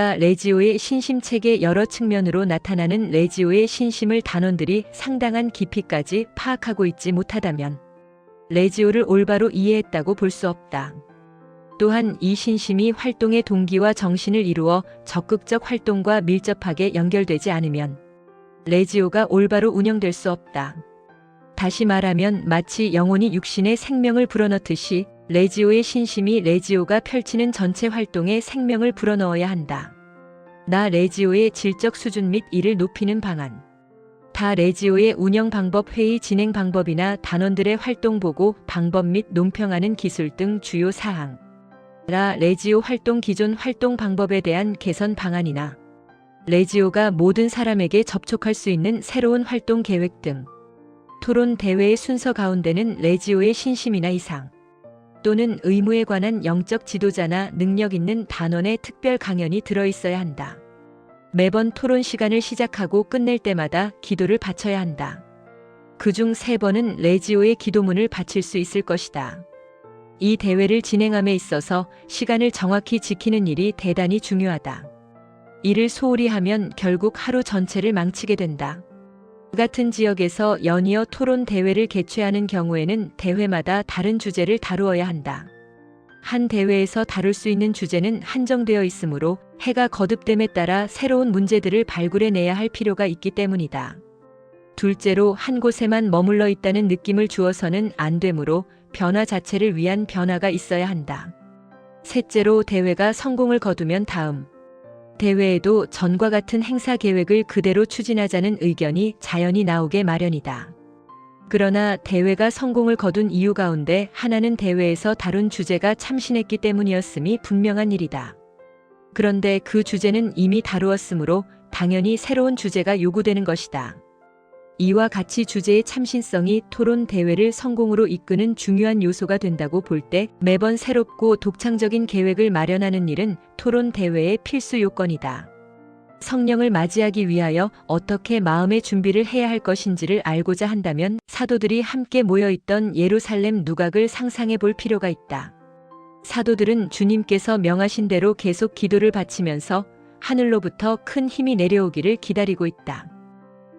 레지오의 신심책의 여러 측면으로 나타나는 레지오의 신심을 단원들이 상당한 깊이까지 파악하고 있지 못하다면 레지오를 올바로 이해했다고 볼 수 없다. 또한 이 신심이 활동의 동기와 정신을 이루어 적극적 활동과 밀접하게 연결되지 않으면 레지오가 올바로 운영될 수 없다. 다시 말하면 마치 영혼이 육신에 생명을 불어넣듯이 레지오의 신심이 레지오가 펼치는 전체 활동에 생명을 불어넣어야 한다. 나 레지오의 질적 수준 및 이를 높이는 방안. 다 레지오의 운영 방법, 회의 진행 방법이나 단원들의 활동 보고 방법 및 논평하는 기술 등 주요 사항. 레지오 활동 기존 활동 방법에 대한 개선 방안이나 레지오가 모든 사람에게 접촉할 수 있는 새로운 활동 계획 등. 토론 대회의 순서 가운데는 레지오의 신심이나 이상 또는 의무에 관한 영적 지도자나 능력 있는 단원의 특별 강연이 들어있어야 한다. 매번 토론 시간을 시작하고 끝낼 때마다 기도를 바쳐야 한다. 그중 3번은 레지오의 기도문을 바칠 수 있을 것이다. 이 대회를 진행함에 있어서 시간을 정확히 지키는 일이 대단히 중요하다. 이를 소홀히 하면 결국 하루 전체를 망치게 된다. 같은 지역에서 연이어 토론 대회를 개최하는 경우에는 대회마다 다른 주제를 다루어야 한다. 한 대회에서 다룰 수 있는 주제는 한정되어 있으므로 해가 거듭됨에 따라 새로운 문제들을 발굴해내야 할 필요가 있기 때문이다. 둘째로 한 곳에만 머물러 있다는 느낌을 주어서는 안 되므로 변화 자체를 위한 변화가 있어야 한다. 셋째로 대회가 성공을 거두면 다음 대회에도 전과 같은 행사 계획을 그대로 추진하자는 의견이 자연히 나오게 마련이다. 그러나 대회가 성공을 거둔 이유 가운데 하나는 대회에서 다룬 주제가 참신했기 때문이었음이 분명한 일이다. 그런데 그 주제는 이미 다루었으므로 당연히 새로운 주제가 요구되는 것이다. 이와 같이 주제의 참신성이 토론 대회를 성공으로 이끄는 중요한 요소가 된다고 볼 때 매번 새롭고 독창적인 계획을 마련하는 일은 토론 대회의 필수 요건이다. 성령을 맞이하기 위하여 어떻게 마음의 준비를 해야 할 것인지를 알고자 한다면 사도들이 함께 모여있던 예루살렘 누각을 상상해 볼 필요가 있다. 사도들은 주님께서 명하신 대로 계속 기도를 바치면서 하늘로부터 큰 힘이 내려오기를 기다리고 있다.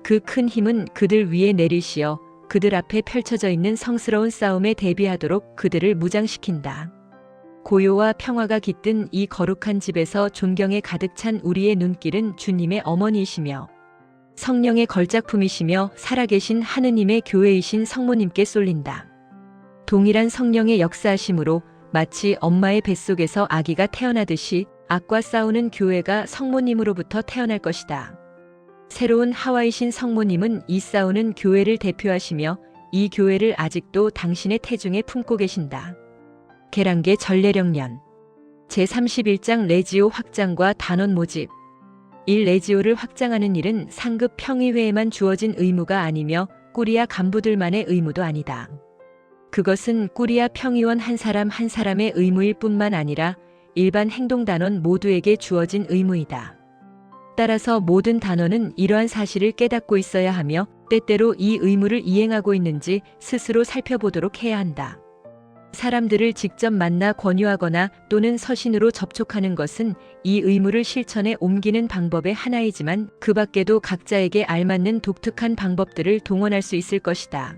그 큰 힘은 그들 위에 내리시어 그들 앞에 펼쳐져 있는 성스러운 싸움에 대비하도록 그들을 무장시킨다. 고요와 평화가 깃든 이 거룩한 집에서 존경에 가득 찬 우리의 눈길은 주님의 어머니이시며 성령의 걸작품이시며 살아계신 하느님의 교회이신 성모님께 쏠린다. 동일한 성령의 역사하심으로 마치 엄마의 뱃속에서 아기가 태어나듯이 악과 싸우는 교회가 성모님으로부터 태어날 것이다. 새로운 하와이신 성모님은 이 싸우는 교회를 대표하시며 이 교회를 아직도 당신의 태중에 품고 계신다. 계량계 전례령년 제31장 레지오 확장과 단원 모집 1. 레지오를 확장하는 일은 상급 평의회에만 주어진 의무가 아니며 꾸리아 간부들만의 의무도 아니다. 그것은 꾸리아 평의원 한 사람 한 사람의 의무일 뿐만 아니라 일반 행동단원 모두에게 주어진 의무이다. 따라서 모든 단원은 이러한 사실을 깨닫고 있어야 하며 때때로 이 의무를 이행하고 있는지 스스로 살펴보도록 해야 한다. 사람들을 직접 만나 권유하거나 또는 서신으로 접촉하는 것은 이 의무를 실천에 옮기는 방법의 하나이지만 그 밖에도 각자에게 알맞는 독특한 방법들을 동원할 수 있을 것이다.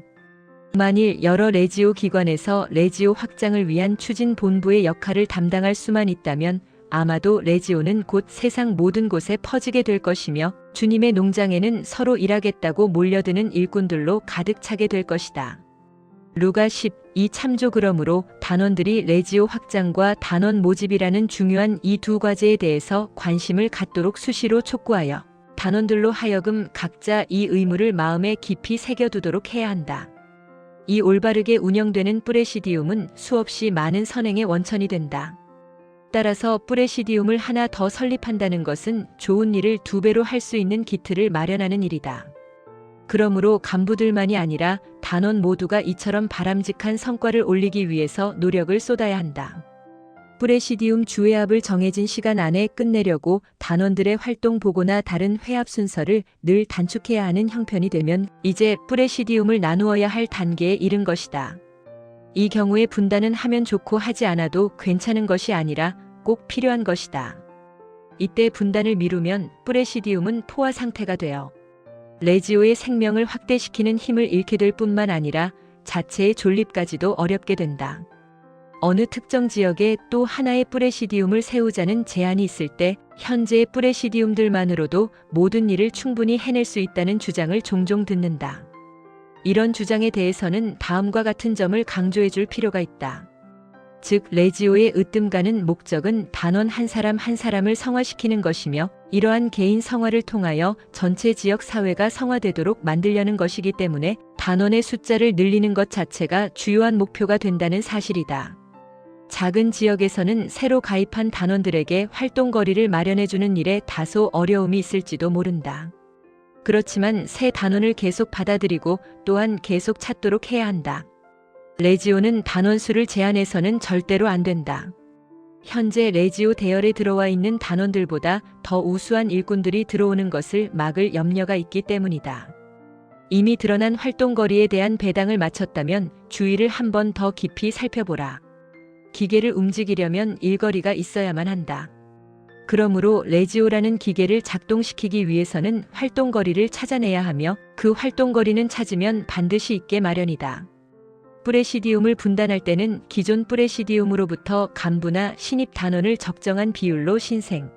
만일 여러 레지오 기관에서 레지오 확장을 위한 추진 본부의 역할을 담당할 수만 있다면 아마도 레지오는 곧 세상 모든 곳에 퍼지게 될 것이며 주님의 농장에는 서로 일하겠다고 몰려드는 일꾼들로 가득 차게 될 것이다. 루가 12 참조. 그러므로 단원들이 레지오 확장과 단원 모집이라는 중요한 이 두 과제에 대해서 관심을 갖도록 수시로 촉구하여 단원들로 하여금 각자 이 의무를 마음에 깊이 새겨두도록 해야 한다. 이 올바르게 운영되는 프레시디움은 수없이 많은 선행의 원천이 된다. 따라서 프레시디움을 하나 더 설립한다는 것은 좋은 일을 2배로 할 수 있는 기틀을 마련하는 일이다. 그러므로 간부들만이 아니라 단원 모두가 이처럼 바람직한 성과를 올리기 위해서 노력을 쏟아야 한다. 프레시디움 주회합을 정해진 시간 안에 끝내려고 단원들의 활동 보고나 다른 회합 순서를 늘 단축해야 하는 형편이 되면 이제 프레시디움을 나누어야 할 단계에 이른 것이다. 이 경우에 분단은 하면 좋고 하지 않아도 괜찮은 것이 아니라 꼭 필요한 것이다. 이때 분단을 미루면 프레시디움은 포화 상태가 되어 레지오의 생명을 확대시키는 힘을 잃게 될 뿐만 아니라 자체의 존립까지도 어렵게 된다. 어느 특정 지역에 또 하나의 프레시디움을 세우자는 제안이 있을 때 현재의 프레시디움들만으로도 모든 일을 충분히 해낼 수 있다는 주장을 종종 듣는다. 이런 주장에 대해서는 다음과 같은 점을 강조해 줄 필요가 있다. 즉, 레지오의 으뜸가는 목적은 단원 한 사람 한 사람을 성화시키는 것이며 이러한 개인 성화를 통하여 전체 지역 사회가 성화되도록 만들려는 것이기 때문에 단원의 숫자를 늘리는 것 자체가 주요한 목표가 된다는 사실이다. 작은 지역에서는 새로 가입한 단원들에게 활동거리를 마련해주는 일에 다소 어려움이 있을지도 모른다. 그렇지만 새 단원을 계속 받아들이고 또한 계속 찾도록 해야 한다. 레지오는 단원 수를 제한해서는 절대로 안 된다. 현재 레지오 대열에 들어와 있는 단원들보다 더 우수한 일꾼들이 들어오는 것을 막을 염려가 있기 때문이다. 이미 드러난 활동거리에 대한 배당을 마쳤다면 주의를 한 번 더 깊이 살펴보라. 기계를 움직이려면 일거리가 있어야만 한다. 그러므로 레지오라는 기계를 작동시키기 위해서는 활동거리를 찾아내야 하며 그 활동거리는 찾으면 반드시 있게 마련이다. 프레시디움을 분단할 때는 기존 프레시디움으로부터 간부나 신입 단원을 적정한 비율로 신생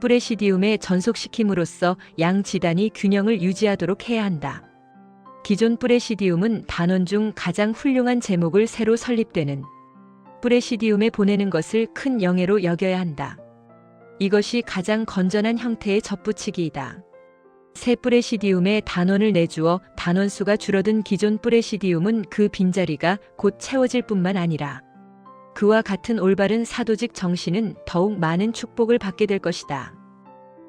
프레시디움에 전속시킴으로써 양 지단이 균형을 유지하도록 해야 한다. 기존 프레시디움은 단원 중 가장 훌륭한 제목을 새로 설립되는 프레시디움에 보내는 것을 큰 영예로 여겨야 한다. 이것이 가장 건전한 형태의 접붙이기이다. 새 프레시디움에 단원을 내주어 단원 수가 줄어든 기존 프레시디움은 그 빈자리가 곧 채워질 뿐만 아니라 그와 같은 올바른 사도직 정신은 더욱 많은 축복을 받게 될 것이다.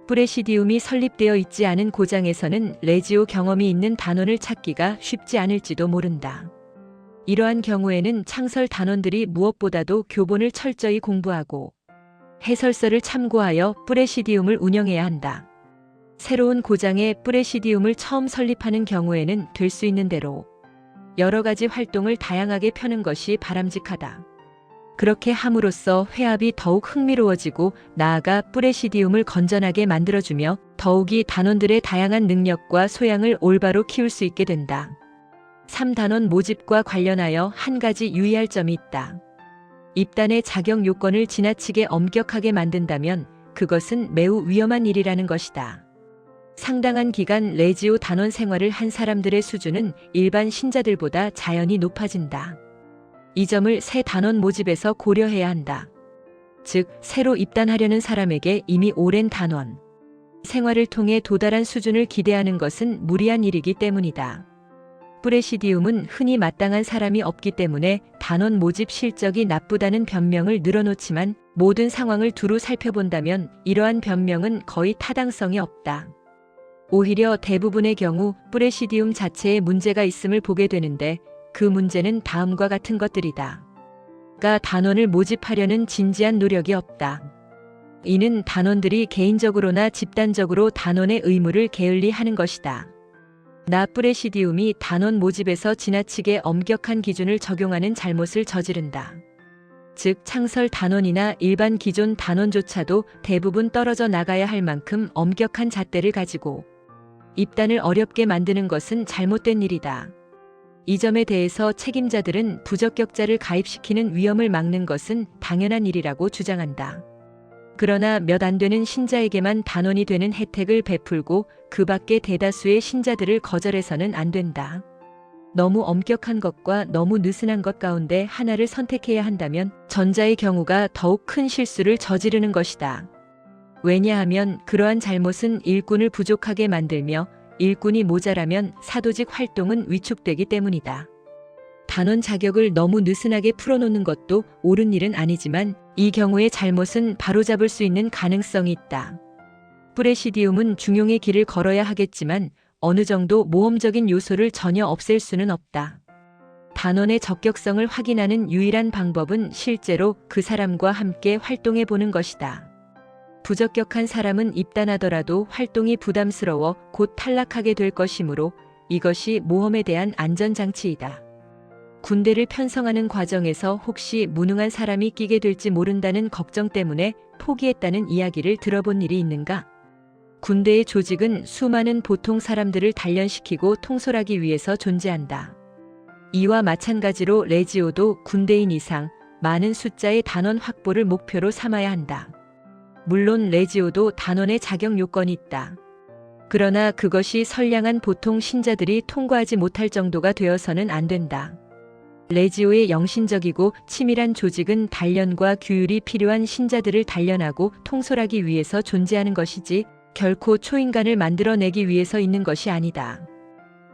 프레시디움이 설립되어 있지 않은 고장에서는 레지오 경험이 있는 단원을 찾기가 쉽지 않을지도 모른다. 이러한 경우에는 창설 단원들이 무엇보다도 교본을 철저히 공부하고 해설서를 참고하여 프레시디움을 운영해야 한다. 새로운 고장에 프레시디움을 처음 설립하는 경우에는 될 수 있는 대로 여러 가지 활동을 다양하게 펴는 것이 바람직하다. 그렇게 함으로써 회합이 더욱 흥미로워지고 나아가 프레시디움을 건전하게 만들어주며 더욱이 단원들의 다양한 능력과 소양을 올바로 키울 수 있게 된다. 3단원 모집과 관련하여 한 가지 유의할 점이 있다. 입단의 자격 요건을 지나치게 엄격하게 만든다면 그것은 매우 위험한 일이라는 것이다. 상당한 기간 레지오 단원 생활을 한 사람들의 수준은 일반 신자들보다 자연히 높아진다. 이 점을 새 단원 모집에서 고려해야 한다. 즉, 새로 입단하려는 사람에게 이미 오랜 단원 생활을 통해 도달한 수준을 기대하는 것은 무리한 일이기 때문이다. 프레시디움은 흔히 마땅한 사람이 없기 때문에 단원 모집 실적이 나쁘다는 변명을 늘어놓지만 모든 상황을 두루 살펴본다면 이러한 변명은 거의 타당성이 없다. 오히려 대부분의 경우 프레시디움 자체에 문제가 있음을 보게 되는데 그 문제는 다음과 같은 것들이다. 가 단원을 모집하려는 진지한 노력이 없다. 이는 단원들이 개인적으로나 집단적으로 단원의 의무를 게을리하는 것이다. 나 프레시디움이 단원 모집에서 지나치게 엄격한 기준을 적용하는 잘못을 저지른다. 즉, 창설 단원이나 일반 기존 단원조차도 대부분 떨어져 나가야 할 만큼 엄격한 잣대를 가지고 입단을 어렵게 만드는 것은 잘못된 일이다. 이 점에 대해서 책임자들은 부적격자를 가입시키는 위험을 막는 것은 당연한 일이라고 주장한다. 그러나 몇 안 되는 신자에게만 단원이 되는 혜택을 베풀고 그 밖의 대다수의 신자들을 거절해서는 안 된다. 너무 엄격한 것과 너무 느슨한 것 가운데 하나를 선택해야 한다면 전자의 경우가 더욱 큰 실수를 저지르는 것이다. 왜냐하면 그러한 잘못은 일꾼을 부족하게 만들며 일꾼이 모자라면 사도직 활동은 위축되기 때문이다. 단원 자격을 너무 느슨하게 풀어놓는 것도 옳은 일은 아니지만 이 경우의 잘못은 바로잡을 수 있는 가능성이 있다. 프레시디움은 중용의 길을 걸어야 하겠지만 어느 정도 모험적인 요소를 전혀 없앨 수는 없다. 단원의 적격성을 확인하는 유일한 방법은 실제로 그 사람과 함께 활동해 보는 것이다. 부적격한 사람은 입단하더라도 활동이 부담스러워 곧 탈락하게 될 것이므로 이것이 모험에 대한 안전장치이다. 군대를 편성하는 과정에서 혹시 무능한 사람이 끼게 될지 모른다는 걱정 때문에 포기했다는 이야기를 들어본 일이 있는가? 군대의 조직은 수많은 보통 사람들을 단련시키고 통솔하기 위해서 존재한다. 이와 마찬가지로 레지오도 군대인 이상 많은 숫자의 단원 확보를 목표로 삼아야 한다. 물론 레지오도 단원의 자격 요건이 있다. 그러나 그것이 선량한 보통 신자들이 통과하지 못할 정도가 되어서는 안 된다. 레지오의 영신적이고 치밀한 조직은 단련과 규율이 필요한 신자들을 단련하고 통솔하기 위해서 존재하는 것이지 결코 초인간을 만들어내기 위해서 있는 것이 아니다.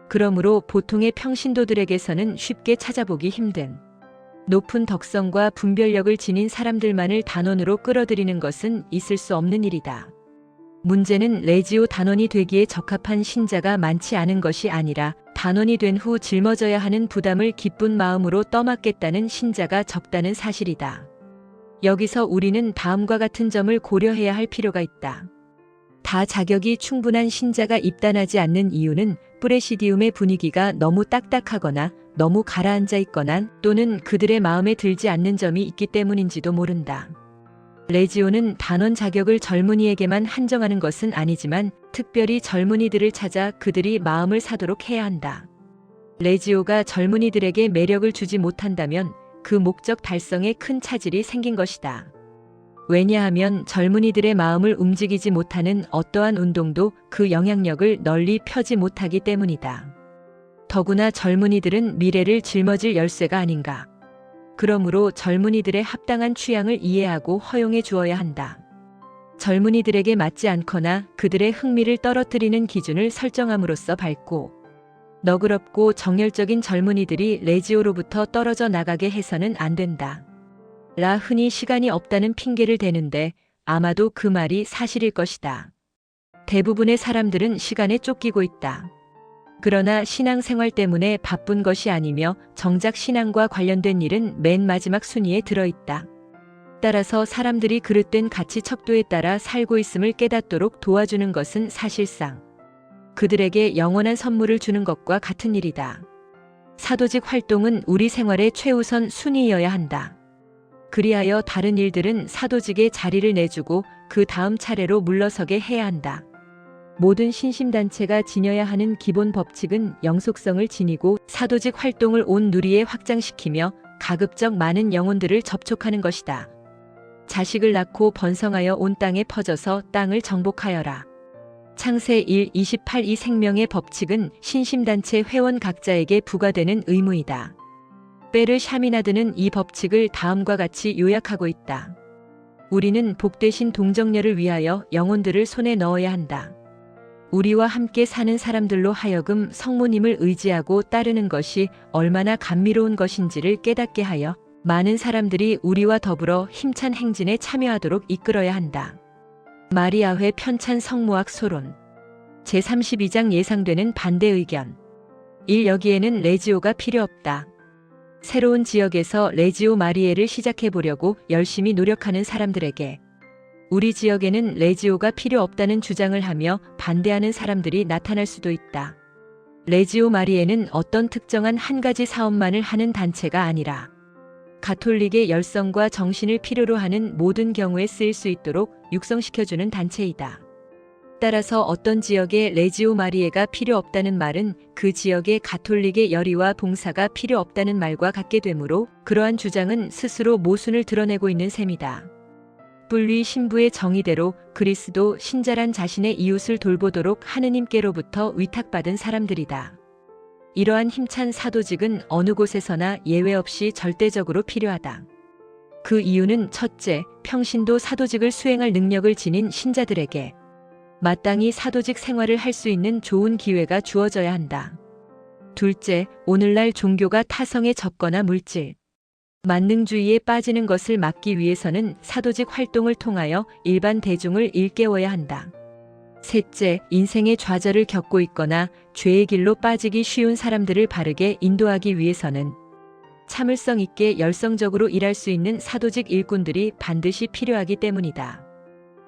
그러므로 보통의 평신도들에게서는 쉽게 찾아보기 힘든 높은 덕성과 분별력을 지닌 사람들만을 단원으로 끌어들이는 것은 있을 수 없는 일이다. 문제는 레지오 단원이 되기에 적합한 신자가 많지 않은 것이 아니라 단원이 된 후 짊어져야 하는 부담을 기쁜 마음으로 떠맡겠다는 신자가 적다는 사실이다. 여기서 우리는 다음과 같은 점을 고려해야 할 필요가 있다. 다 자격이 충분한 신자가 입단하지 않는 이유는 프레시디움의 분위기가 너무 딱딱하거나 너무 가라앉아 있거나 또는 그들의 마음에 들지 않는 점이 있기 때문인지도 모른다. 레지오는 단원 자격을 젊은이에게만 한정하는 것은 아니지만 특별히 젊은이들을 찾아 그들이 마음을 사도록 해야 한다. 레지오가 젊은이들에게 매력을 주지 못한다면 그 목적 달성에 큰 차질이 생긴 것이다. 왜냐하면 젊은이들의 마음을 움직이지 못하는 어떠한 운동도 그 영향력을 널리 펴지 못하기 때문이다. 더구나 젊은이들은 미래를 짊어질 열쇠가 아닌가. 그러므로 젊은이들의 합당한 취향을 이해하고 허용해 주어야 한다. 젊은이들에게 맞지 않거나 그들의 흥미를 떨어뜨리는 기준을 설정함으로써 밝고 너그럽고 정열적인 젊은이들이 레지오로부터 떨어져 나가게 해서는 안 된다. 라 흔히 시간이 없다는 핑계를 대는데 아마도 그 말이 사실일 것이다. 대부분의 사람들은 시간에 쫓기고 있다. 그러나 신앙생활 때문에 바쁜 것이 아니며 정작 신앙과 관련된 일은 맨 마지막 순위에 들어있다. 따라서 사람들이 그릇된 가치 척도에 따라 살고 있음을 깨닫도록 도와주는 것은 사실상 그들에게 영원한 선물을 주는 것과 같은 일이다. 사도직 활동은 우리 생활의 최우선 순위여야 한다. 그리하여 다른 일들은 사도직에 자리를 내주고 그 다음 차례로 물러서게 해야 한다. 모든 신심단체가 지녀야 하는 기본 법칙은 영속성을 지니고 사도직 활동을 온 누리에 확장시키며 가급적 많은 영혼들을 접촉하는 것이다. 자식을 낳고 번성하여 온 땅에 퍼져서 땅을 정복하여라. 창세 1:28 이 생명의 법칙은 신심단체 회원 각자에게 부과되는 의무이다. 베르 샤미나드는 이 법칙을 다음과 같이 요약하고 있다. 우리는 복되신 동정녀를 위하여 영혼들을 손에 넣어야 한다. 우리와 함께 사는 사람들로 하여금 성모님을 의지하고 따르는 것이 얼마나 감미로운 것인지를 깨닫게 하여 많은 사람들이 우리와 더불어 힘찬 행진에 참여하도록 이끌어야 한다. 마리아회 편찬 성모학 소론 제32장 예상되는 반대 의견 1. 여기에는 레지오가 필요 없다. 새로운 지역에서 레지오 마리에를 시작해 보려고 열심히 노력하는 사람들에게 우리 지역에는 레지오가 필요 없다는 주장을 하며 반대하는 사람들이 나타날 수도 있다. 레지오 마리에는 어떤 특정한 한 가지 사업만을 하는 단체가 아니라 가톨릭의 열성과 정신을 필요로 하는 모든 경우에 쓰일 수 있도록 육성시켜주는 단체이다. 따라서 어떤 지역에 레지오 마리에가 필요 없다는 말은 그 지역의 가톨릭의 열의와 봉사가 필요 없다는 말과 같게 되므로 그러한 주장은 스스로 모순을 드러내고 있는 셈이다. 분리 신부의 정의대로 그리스도 신자란 자신의 이웃을 돌보도록 하느님께로부터 위탁받은 사람들이다. 이러한 힘찬 사도직은 어느 곳에서나 예외 없이 절대적으로 필요하다. 그 이유는 첫째, 평신도 사도직을 수행할 능력을 지닌 신자들에게 마땅히 사도직 생활을 할 수 있는 좋은 기회가 주어져야 한다. 둘째, 오늘날 종교가 타성에 젖거나 물질, 만능주의에 빠지는 것을 막기 위해서는 사도직 활동을 통하여 일반 대중을 일깨워야 한다. 셋째, 인생의 좌절을 겪고 있거나 죄의 길로 빠지기 쉬운 사람들을 바르게 인도하기 위해서는 참을성 있게 열성적으로 일할 수 있는 사도직 일꾼들이 반드시 필요하기 때문이다.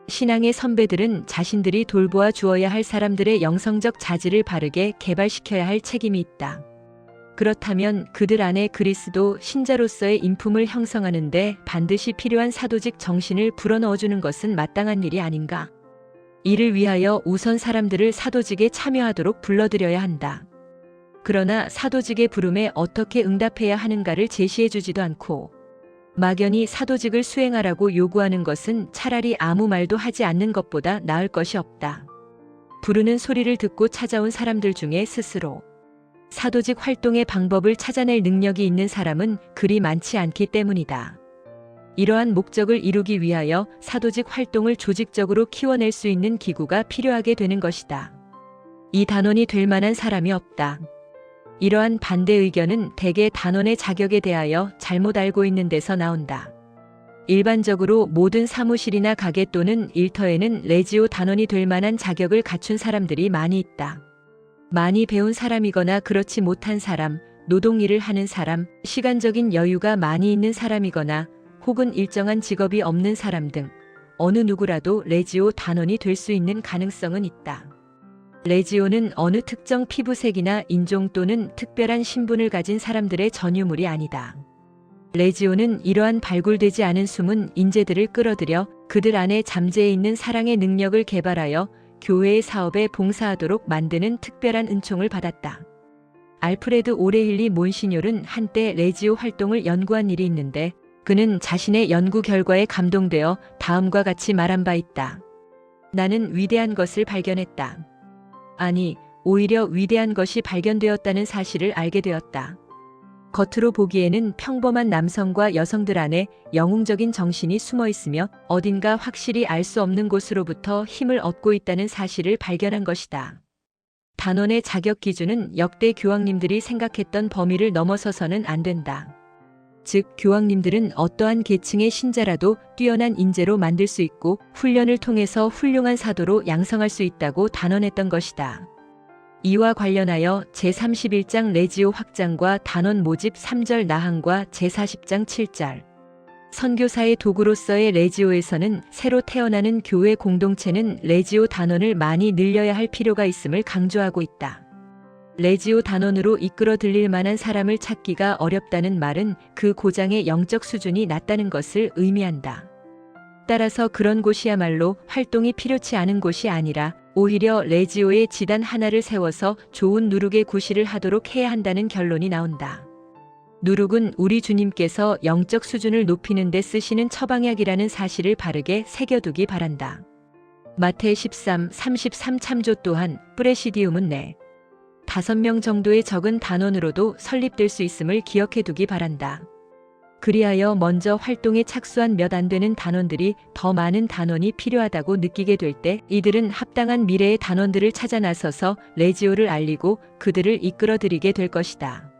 신앙의 선배들은 자신들이 돌보아 주어야 할 사람들의 영성적 자질을 바르게 개발시켜야 할 책임이 있다. 그렇다면 그들 안에 그리스도 신자로서의 인품을 형성하는데 반드시 필요한 사도직 정신을 불어넣어주는 것은 마땅한 일이 아닌가? 이를 위하여 우선 사람들을 사도직에 참여하도록 불러들여야 한다. 그러나 사도직의 부름에 어떻게 응답해야 하는가를 제시해주지도 않고 막연히 사도직을 수행하라고 요구하는 것은 차라리 아무 말도 하지 않는 것보다 나을 것이 없다. 부르는 소리를 듣고 찾아온 사람들 중에 스스로 사도직 활동의 방법을 찾아낼 능력이 있는 사람은 그리 많지 않기 때문이다. 이러한 목적을 이루기 위하여 사도직 활동을 조직적으로 키워낼 수 있는 기구가 필요하게 되는 것이다. 이 단원이 될 만한 사람이 없다. 이러한 반대 의견은 대개 단원의 자격에 대하여 잘못 알고 있는 데서 나온다. 일반적으로 모든 사무실이나 가게 또는 일터에는 레지오 단원이 될 만한 자격을 갖춘 사람들이 많이 있다. 많이 배운 사람이거나 그렇지 못한 사람, 노동일을 하는 사람, 시간적인 여유가 많이 있는 사람이거나 혹은 일정한 직업이 없는 사람 등 어느 누구라도 레지오 단원이 될 수 있는 가능성은 있다. 레지오는 어느 특정 피부색이나 인종 또는 특별한 신분을 가진 사람들의 전유물이 아니다. 레지오는 이러한 발굴되지 않은 숨은 인재들을 끌어들여 그들 안에 잠재해 있는 사랑의 능력을 개발하여 교회의 사업에 봉사하도록 만드는 특별한 은총을 받았다. 알프레드 오레일리 몬시뇰은 한때 레지오 활동을 연구한 일이 있는데 그는 자신의 연구 결과에 감동되어 다음과 같이 말한 바 있다. 나는 위대한 것을 발견했다. 아니, 오히려 위대한 것이 발견되었다는 사실을 알게 되었다. 겉으로 보기에는 평범한 남성과 여성들 안에 영웅적인 정신이 숨어 있으며 어딘가 확실히 알 수 없는 곳으로부터 힘을 얻고 있다는 사실을 발견한 것이다. 단원의 자격 기준은 역대 교황님들이 생각했던 범위를 넘어서서는 안 된다. 즉, 교황님들은 어떠한 계층의 신자라도 뛰어난 인재로 만들 수 있고 훈련을 통해서 훌륭한 사도로 양성할 수 있다고 단언했던 것이다. 이와 관련하여 제31장 레지오 확장과 단원 모집 3절 나항과 제40장 7절 선교사의 도구로서의 레지오에서는 새로 태어나는 교회 공동체는 레지오 단원을 많이 늘려야 할 필요가 있음을 강조하고 있다. 레지오 단원으로 이끌어 들릴 만한 사람을 찾기가 어렵다는 말은 그 고장의 영적 수준이 낮다는 것을 의미한다. 따라서 그런 곳이야말로 활동이 필요치 않은 곳이 아니라 오히려 레지오의 지단 하나를 세워서 좋은 누룩의 구실을 하도록 해야 한다는 결론이 나온다. 누룩은 우리 주님께서 영적 수준을 높이는 데 쓰시는 처방약이라는 사실을 바르게 새겨두기 바란다. 마태 13:33 참조 또한 프레시디움은 5명 정도의 적은 단원으로도 설립될 수 있음을 기억해두기 바란다. 그리하여 먼저 활동에 착수한 몇 안 되는 단원들이 더 많은 단원이 필요하다고 느끼게 될 때 이들은 합당한 미래의 단원들을 찾아 나서서 레지오를 알리고 그들을 이끌어들이게 될 것이다.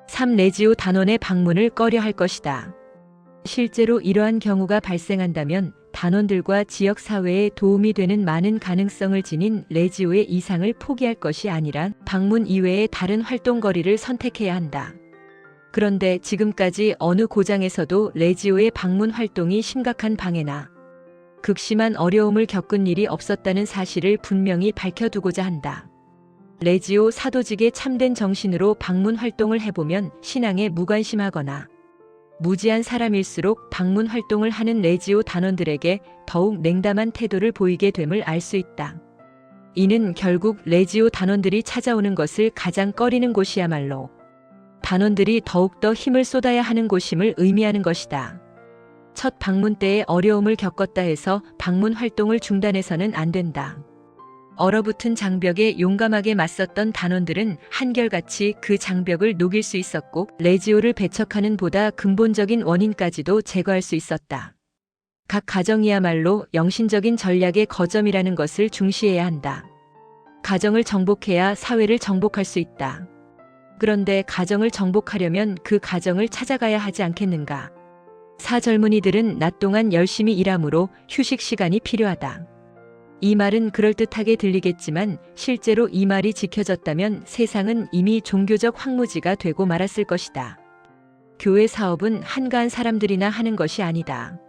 3. 레지오 단원의 방문을 꺼려 할 것이다. 실제로 이러한 경우가 발생한다면 단원들과 지역사회에 도움이 되는 많은 가능성을 지닌 레지오의 이상을 포기할 것이 아니라 방문 이외의 다른 활동거리를 선택해야 한다. 그런데 지금까지 어느 고장에서도 레지오의 방문 활동이 심각한 방해나 극심한 어려움을 겪은 일이 없었다는 사실을 분명히 밝혀두고자 한다. 레지오 사도직의 참된 정신으로 방문 활동을 해보면 신앙에 무관심하거나 무지한 사람일수록 방문 활동을 하는 레지오 단원들에게 더욱 냉담한 태도를 보이게 됨을 알 수 있다. 이는 결국 레지오 단원들이 찾아오는 것을 가장 꺼리는 곳이야말로 단원들이 더욱더 힘을 쏟아야 하는 곳임을 의미하는 것이다. 첫 방문 때에 어려움을 겪었다 해서 방문 활동을 중단해서는 안 된다. 얼어붙은 장벽에 용감하게 맞섰던 단원들은 한결같이 그 장벽을 녹일 수 있었고 레지오를 배척하는 보다 근본적인 원인까지도 제거할 수 있었다. 각 가정이야말로 영신적인 전략의 거점이라는 것을 중시해야 한다. 가정을 정복해야 사회를 정복할 수 있다. 그런데 가정을 정복하려면 그 가정을 찾아가야 하지 않겠는가? 사절문이들은 낮 동안 열심히 일하므로 휴식 시간이 필요하다. 이 말은 그럴듯하게 들리겠지만 실제로 이 말이 지켜졌다면 세상은 이미 종교적 황무지가 되고 말았을 것이다. 교회 사업은 한가한 사람들이나 하는 것이 아니다.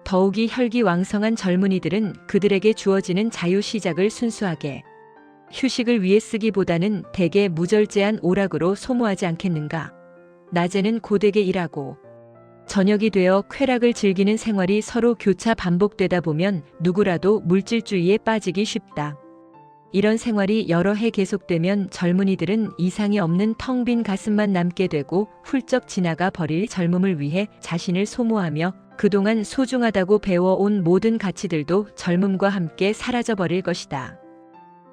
더욱이 혈기왕성한 젊은이들은 그들에게 주어지는 자유 시작을 순수하게 휴식을 위해 쓰기보다는 대개 무절제한 오락으로 소모하지 않겠는가. 낮에는 고되게 일하고 저녁이 되어 쾌락을 즐기는 생활이 서로 교차 반복되다 보면 누구라도 물질주의에 빠지기 쉽다. 이런 생활이 여러 해 계속되면 젊은이들은 이상이 없는 텅 빈 가슴만 남게 되고 훌쩍 지나가 버릴 젊음을 위해 자신을 소모하며 그동안 소중하다고 배워온 모든 가치들도 젊음과 함께 사라져버릴 것이다.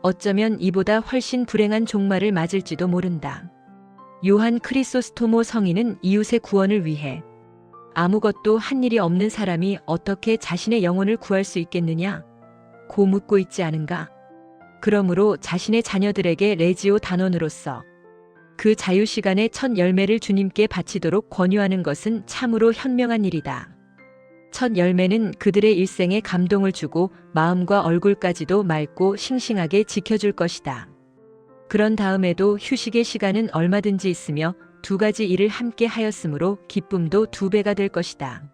어쩌면 이보다 훨씬 불행한 종말을 맞을지도 모른다. 요한 크리소스토모 성인은 이웃의 구원을 위해 아무것도 한 일이 없는 사람이 어떻게 자신의 영혼을 구할 수 있겠느냐? 고 묻고 있지 않은가? 그러므로 자신의 자녀들에게 레지오 단원으로서 그 자유시간의 첫 열매를 주님께 바치도록 권유하는 것은 참으로 현명한 일이다. 첫 열매는 그들의 일생에 감동을 주고 마음과 얼굴까지도 맑고 싱싱하게 지켜줄 것이다. 그런 다음에도 휴식의 시간은 얼마든지 있으며 두 가지 일을 함께 하였으므로 기쁨도 두 배가 될 것이다.